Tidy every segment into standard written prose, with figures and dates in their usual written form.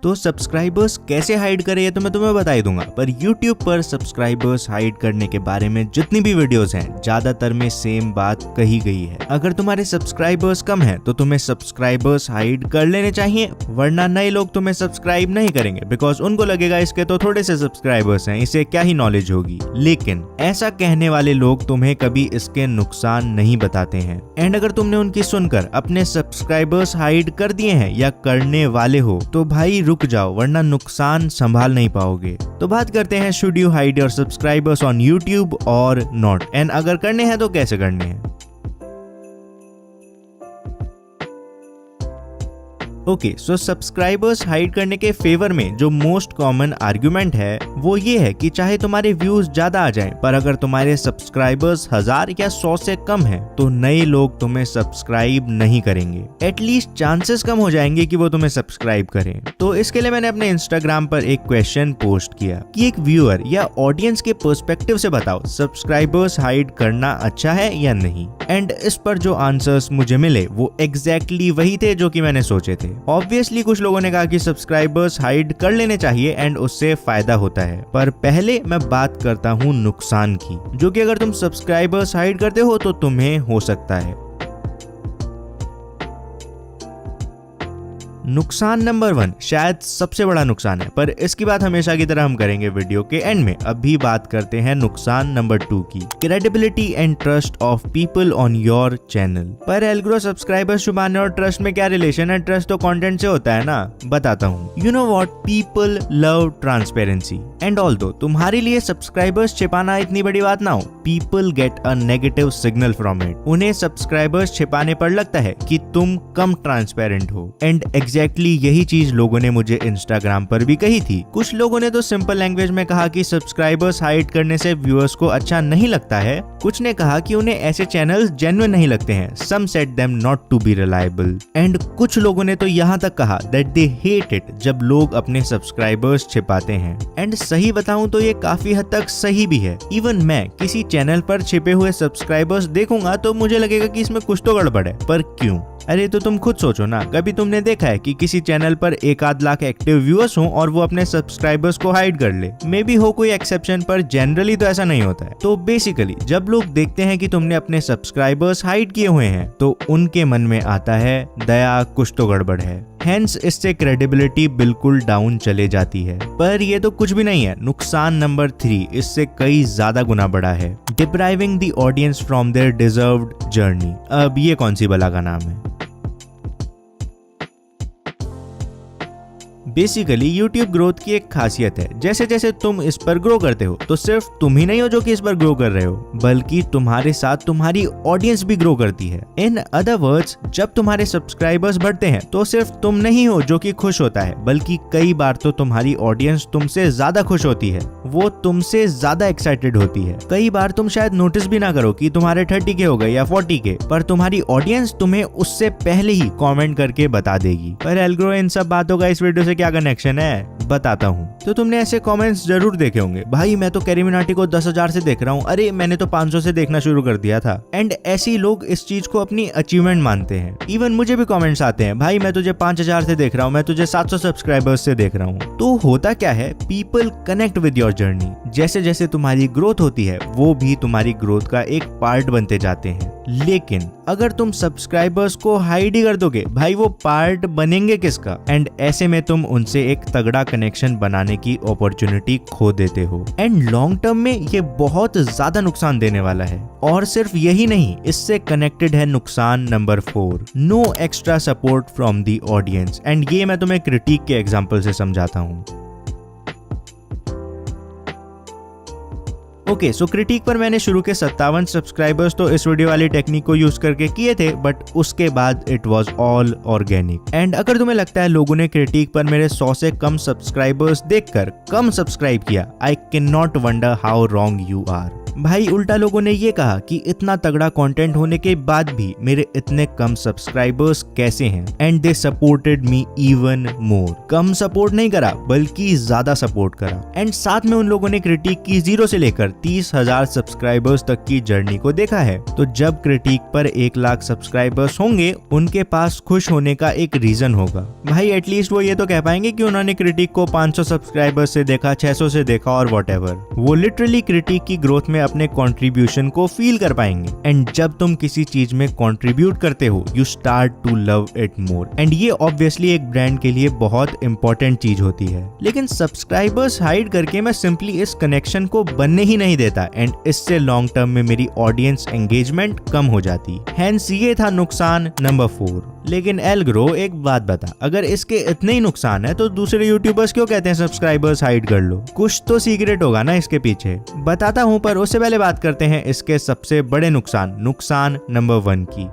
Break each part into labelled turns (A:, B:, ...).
A: तो सब्सक्राइबर्स कैसे हाइड करें ये तो मैं तुम्हें बता ही दूंगा, पर YouTube पर सब्सक्राइबर्स हाइड करने के बारे में जितनी भी वीडियोस हैं ज्यादातर में सेम बात कही गई है। अगर तुम्हारे सब्सक्राइबर्स कम हैं तो तुम्हें सब्सक्राइबर्स हाइड कर लेने चाहिए, वरना नए लोग तुम्हें सब्सक्राइब नहीं करेंगे बिकॉज उनको लगेगा इसके तो थोड़े से सब्सक्राइबर्स हैं, इसे क्या ही नॉलेज होगी। लेकिन ऐसा कहने वाले लोग तुम्हें कभी इसके नुकसान नहीं बताते हैं, एंड अगर तुमने उनकी सुनकर अपने सब्सक्राइबर्स हाइड कर दिए हैं या करने वाले हो तो भाई रुक जाओ, वरना नुकसान संभाल नहीं पाओगे। तो बात करते हैं should you hide your subscribers on YouTube और नॉट, एंड अगर करने हैं तो कैसे करने हैं। ओके, सो सब्सक्राइबर्स हाइड करने के फेवर में जो मोस्ट कॉमन आर्गुमेंट है वो ये है कि चाहे तुम्हारे व्यूज ज्यादा आ जाएं, पर अगर तुम्हारे सब्सक्राइबर्स 1000 या 100 से कम हैं, तो नए लोग तुम्हें सब्सक्राइब नहीं करेंगे। एटलीस्ट चांसेस कम हो जाएंगे कि वो तुम्हें सब्सक्राइब करें। तो इसके लिए मैंने अपने इंस्टाग्राम पर एक क्वेश्चन पोस्ट किया कि एक व्यूअर या ऑडियंस के पर्सपेक्टिव से बताओ, सब्सक्राइबर्स हाइड करना अच्छा है या नहीं। एंड इस पर जो आंसर्स मुझे मिले वो एग्जैक्टली वही थे जो कि मैंने सोचे थे। ऑब्वियसली कुछ लोगों ने कहा कि सब्सक्राइबर्स हाइड कर लेने चाहिए एंड उससे फायदा होता है, पर पहले मैं बात करता हूँ नुकसान की, जो कि अगर तुम सब्सक्राइबर्स हाइड करते हो तो तुम्हें हो सकता है। नुकसान नंबर 1 शायद सबसे बड़ा नुकसान है, पर इसकी बात हमेशा की तरह हम करेंगे वीडियो के एंड में। अभी बात करते हैं नुकसान नंबर 2 की, credibility and trust of people on your channel. पर एल्गोरिथम सब्सक्राइबर्स छुपाने और ट्रस्ट में क्या रिलेशन है? ट्रस्ट तो कंटेंट से होता है ना, बताता हूँ। You know what, people love transparency, and although तुम्हारे लिए सब्सक्राइबर्स छिपाना इतनी बड़ी बात ना हो, people get a negative signal from it. उन्हें सब्सक्राइबर्स छिपाने पर लगता है कि तुम कम ट्रांसपेरेंट हो, एंड एग्जैक्टली यही चीज लोगों ने मुझे इंस्टाग्राम पर भी कही थी। कुछ लोगों ने तो सिंपल लैंग्वेज में कहा कि सब्सक्राइबर्स हाइड करने से व्यूअर्स को अच्छा नहीं लगता है। कुछ ने कहा कि उन्हें ऐसे चैनल्स जेन्युइन नहीं लगते हैं, some said them not to be reliable, and कुछ लोगों ने तो यहाँ तक कहा दैट दे हेट इट जब लोग अपने सब्सक्राइबर्स छिपाते हैं। एंड सही बताऊं तो ये काफी हद तक सही भी है। इवन मैं किसी चैनल पर छिपे हुए सब्सक्राइबर्स देखूंगा तो मुझे लगेगा कि इसमें कुछ तो गड़बड़ है, पर क्यों? अरे तो तुम खुद सोचो ना, कभी तुमने देखा है कि किसी चैनल पर 1-8 लाख एक्टिव व्यूअर्स हों और वो अपने सब्सक्राइबर्स को हाइड कर ले? मे बी हो कोई एक्सेप्शन, पर जनरली तो ऐसा नहीं होता है। तो बेसिकली जब लोग देखते हैं कि तुमने अपने सब्सक्राइबर्स हाइड किए हुए हैं तो उनके मन में आता है दया, कुछ तो गड़बड़ है। हेंस इससे क्रेडिबिलिटी बिल्कुल डाउन चले जाती है। पर ये तो कुछ भी नहीं है। नुकसान नंबर 3 इससे कई ज्यादा गुना बड़ा है, depriving the audience from their deserved journey. अब ये कौन सी बला का नाम है? बेसिकली YouTube ग्रोथ की एक खासियत है, जैसे जैसे तुम इस पर ग्रो करते हो तो सिर्फ तुम ही नहीं हो जो कि इस पर ग्रो कर रहे हो, बल्कि तुम्हारे साथ तुम्हारी ऑडियंस भी ग्रो करती है। इन अदर वर्ड्स, जब तुम्हारे सब्सक्राइबर्स बढ़ते हैं तो सिर्फ तुम नहीं हो जो कि खुश होता है, बल्कि कई बार तो तुम्हारी ऑडियंस तुमसे ज्यादा खुश होती है, वो तुमसे ज्यादा एक्साइटेड होती है। कई बार तुम शायद नोटिस भी ना करो कि तुम्हारे 30 के हो गए या 40 के, पर तुम्हारी ऑडियंस तुम्हें उससे पहले ही कॉमेंट करके बता देगी। पर एल्गोरिथम इन सब बातों का इस वीडियो से क्या कनेक्शन है बताता हूँ। तो तुमने ऐसे कमेंट्स जरूर देखे होंगे, भाई मैं तो कैरी मिनाटी को 10,000 से देख रहा हूँ, अरे मैंने तो 500 से देखना शुरू कर दिया था। एंड ऐसे ही लोग इस चीज को अपनी अचीवमेंट मानते हैं। इवन मुझे भी कमेंट्स आते हैं, भाई मैं तुझे 5,000 से देख रहा हूँ, मैं तुझे 700 सब्सक्राइबर्स से देख रहा हूँ। तो होता क्या है, people connect with your journey. जैसे जैसे तुम्हारी ग्रोथ होती है वो भी तुम्हारी ग्रोथ का एक पार्ट बनते जाते हैं। लेकिन अगर तुम सब्सक्राइबर्स को हाइड ही कर दोगे, भाई वो पार्ट बनेंगे किसका? एंड ऐसे में तुम उनसे एक तगड़ा कनेक्शन बनाने की अपॉर्चुनिटी खो देते हो, एंड लॉन्ग टर्म में ये बहुत ज्यादा नुकसान देने वाला है। और सिर्फ यही नहीं, इससे कनेक्टेड है नुकसान number 4, no extra support from the audience. And ये मैं तुम्हें क्रिटिक के एग्जांपल से समझाता हूँ। ओके, सो क्रिटिक पर मैंने शुरू के 57 सब्सक्राइबर्स तो इस वीडियो वाली टेक्निक को यूज करके किए थे, बट उसके बाद it was all organic. And अगर तुम्हें लगता है लोगों ने क्रिटिक पर मेरे 100 से कम सब्सक्राइबर्स देखकर कम सब्सक्राइब किया, I can not wonder how wrong you are. भाई उल्टा लोगों ने ये कहा कि इतना तगड़ा कंटेंट होने के बाद भी मेरे इतने कम सब्सक्राइबर्स कैसे हैं, and they supported me even more. Come support नहीं करा बल्कि ज्यादा सपोर्ट करा, एंड साथ में उन लोगों ने क्रिटिक की 0 से लेकर 30,000 सब्सक्राइबर्स तक की जर्नी को देखा है। तो जब क्रिटिक पर 1 लाख सब्सक्राइबर्स होंगे उनके पास खुश होने का एक रीजन होगा। भाई एटलीस्ट वो ये तो कह पाएंगे कि उन्होंने क्रिटिक को 500 सब्सक्राइबर्स से देखा, 600 से देखा और व्हाटएवर। वो लिटरली क्रिटिक की ग्रोथ में अपने कंट्रीब्यूशन को फील कर पाएंगे। एंड जब तुम किसी चीज में कंट्रीब्यूट करते हो you start to love it more, and ये ऑब्वियसली एक ब्रांड के लिए बहुत इंपॉर्टेंट चीज होती है। लेकिन सब्सक्राइबर्स हाइड करके मैं सिंपली इस कनेक्शन को बनने ही नहीं देता, एंड इससे लॉन्ग टर्म में मेरी ऑडियंस एंगेजमेंट कम हो जाती। हेंस ये था नुकसान नंबर 4। लेकिन एल्ग्रो एक बात बता, अगर इसके इतने ही नुकसान है तो दूसरे यूट्यूबर्स क्यों कहते हैं सब्सक्राइबर्स हाइड कर लो? कुछ तो सीक्रेट होगा ना इसके पीछे। बताता हूं, पर उससे पहले बात करते हैं इसके सबसे बड़े नुकसान नंबर 1 की।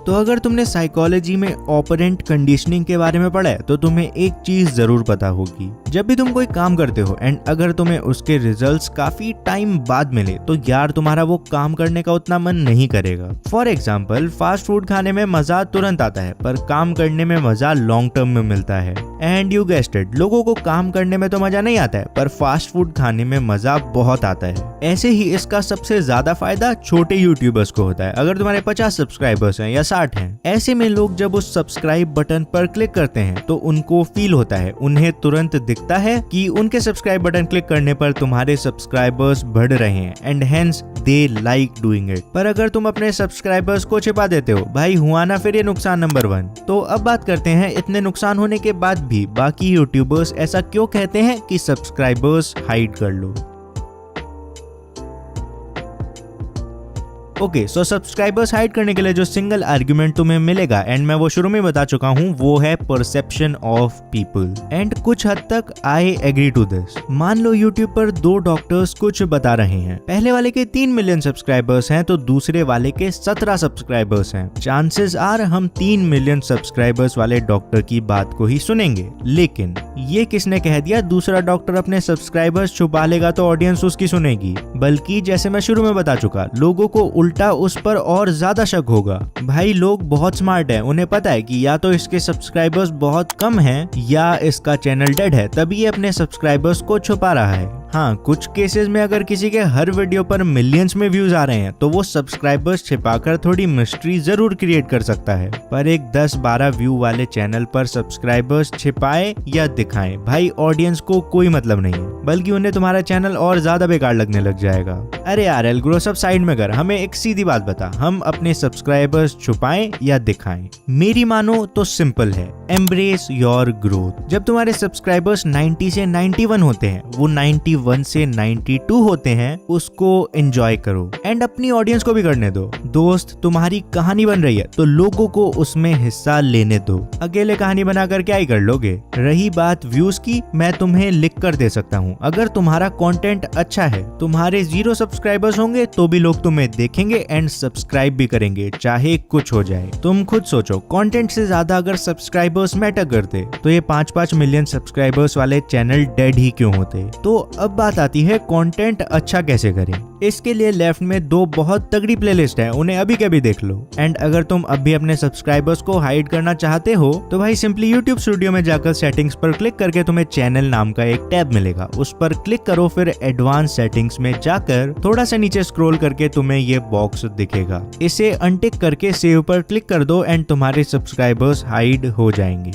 A: तो अगर तुमने साइकोलॉजी में ऑपरेंट कंडीशनिंग के बारे में पढ़ा है तो तुम्हें एक चीज जरूर पता होगी। जब भी तुम कोई काम करते हो एंड अगर तुम्हें उसके रिजल्ट्स काफी टाइम बाद मिले तो यार तुम्हारा वो काम करने का उतना मन नहीं करेगा। फॉर एग्जाम्पल, फास्ट फूड खाने में मजा तुरंत आता है पर काम करने में मजा लॉन्ग टर्म में मिलता है। एंड यू गेस्ड इट, लोगों को काम करने में तो मजा नहीं आता है पर फास्ट फूड खाने में मजा बहुत आता है। ऐसे ही इसका सबसे ज्यादा फायदा छोटे यूट्यूबर्स को होता है। अगर तुम्हारे 50 सब्सक्राइबर्स हैं या 60 हैं, ऐसे में लोग जब उस सब्सक्राइब बटन पर क्लिक करते हैं तो उनको फील होता है, उन्हें तुरंत दिखता है कि उनके सब्सक्राइब बटन क्लिक करने पर तुम्हारे सब्सक्राइबर्स बढ़ रहे हैं, and hence they like doing it. पर अगर तुम अपने सब्सक्राइबर्स को छिपा देते हो, भाई हुआ ना फिर ये नुकसान नंबर 1। तो अब बात करते हैं इतने नुकसान होने के बाद भी बाकी यूट्यूबर्स ऐसा क्यों कहते हैं कि सब्सक्राइबर्स हाइड कर लो। ओके, सो सब्सक्राइबर्स हाइड करने के लिए जो सिंगल आर्गुमेंट तुम्हें मिलेगा, एंड मैं वो शुरू में बता चुका हूँ, वो है परसेप्शन ऑफ पीपल। एंड कुछ हद तक आई एग्री टू दिस। मान लो यूट्यूब पर 2 डॉक्टर्स कुछ बता रहे हैं, पहले वाले के 3 मिलियन सब्सक्राइबर्स हैं तो दूसरे वाले के 17 सब्सक्राइबर्स हैं। चांसेस आर हम 3 मिलियन सब्सक्राइबर्स वाले डॉक्टर की बात को ही सुनेंगे। लेकिन ये किसने कह दिया दूसरा डॉक्टर अपने सब्सक्राइबर्स छुपा लेगा तो ऑडियंस उसकी सुनेगी? बल्कि जैसे मैं शुरू में बता चुका, लोगों को उल्टा उस पर और ज्यादा शक होगा। भाई लोग बहुत स्मार्ट हैं, उन्हें पता है कि या तो इसके सब्सक्राइबर्स बहुत कम हैं या इसका चैनल डेड है, तभी ये अपने सब्सक्राइबर्स को छुपा रहा है। हाँ, कुछ केसेस में अगर किसी के हर वीडियो पर मिलियंस में व्यूज आ रहे हैं तो वो सब्सक्राइबर्स छिपाकर थोड़ी मिस्ट्री जरूर क्रिएट कर सकता है। पर एक 10-12 व्यू वाले चैनल पर सब्सक्राइबर्स छिपाए या दिखाएं, भाई ऑडियंस को कोई मतलब नहीं है, बल्कि उन्हें तुम्हारा चैनल और ज्यादा बेकार लगने लग जाएगा। अरे यार एल्ग्रो, सब साइड में कर, हमें एक सीधी बात बता, हम अपने सब्सक्राइबर्स छुपाएं या दिखाएं? मेरी मानो तो सिंपल है, एम्ब्रेस योर ग्रोथ। जब तुम्हारे सब्सक्राइबर्स 90 से 91 होते हैं, वो 91 से 92 होते हैं, उसको एंजॉय करो एंड अपनी ऑडियंस को भी करने दो। दोस्त, तुम्हारी कहानी बन रही है तो लोगों को उसमें हिस्सा लेने दो। अकेले कहानी बनाकर क्या ही कर लोगे? रही बात व्यूज की, मैं तुम्हें लिख कर दे सकता हूँ। अगर तुम्हारा कंटेंट अच्छा है, तुम्हारे 0 सब्सक्राइबर्स होंगे तो भी लोग तुम्हें देखेंगे एंड सब्सक्राइब भी करेंगे, चाहे कुछ हो जाए। तुम खुद सोचो, कंटेंट से ज्यादा अगर सब्सक्राइबर्स मैटर करते तो ये 5-5 मिलियन सब्सक्राइबर्स वाले चैनल डेड ही क्यों होते? तो अब बात आती है कंटेंट अच्छा कैसे करें। इसके लिए लेफ्ट में 2 बहुत तगड़ी प्लेलिस्ट है, उन्हें अभी के अभी देख लो। एंड अगर तुम अब भी अपने सब्सक्राइबर्स को हाइड करना चाहते हो तो भाई सिंपली YouTube स्टूडियो में जाकर सेटिंग्स पर क्लिक करके तुम्हें चैनल नाम का एक टैब मिलेगा, उस पर क्लिक करो, फिर एडवांस सेटिंग्स में जाकर थोड़ा सा नीचे स्क्रॉल करके तुम्हें ये बॉक्स दिखेगा। इसे अनटिक करके सेव पर क्लिक कर दो एंड तुम्हारे सब्सक्राइबर्स हाइड हो जाएंगे।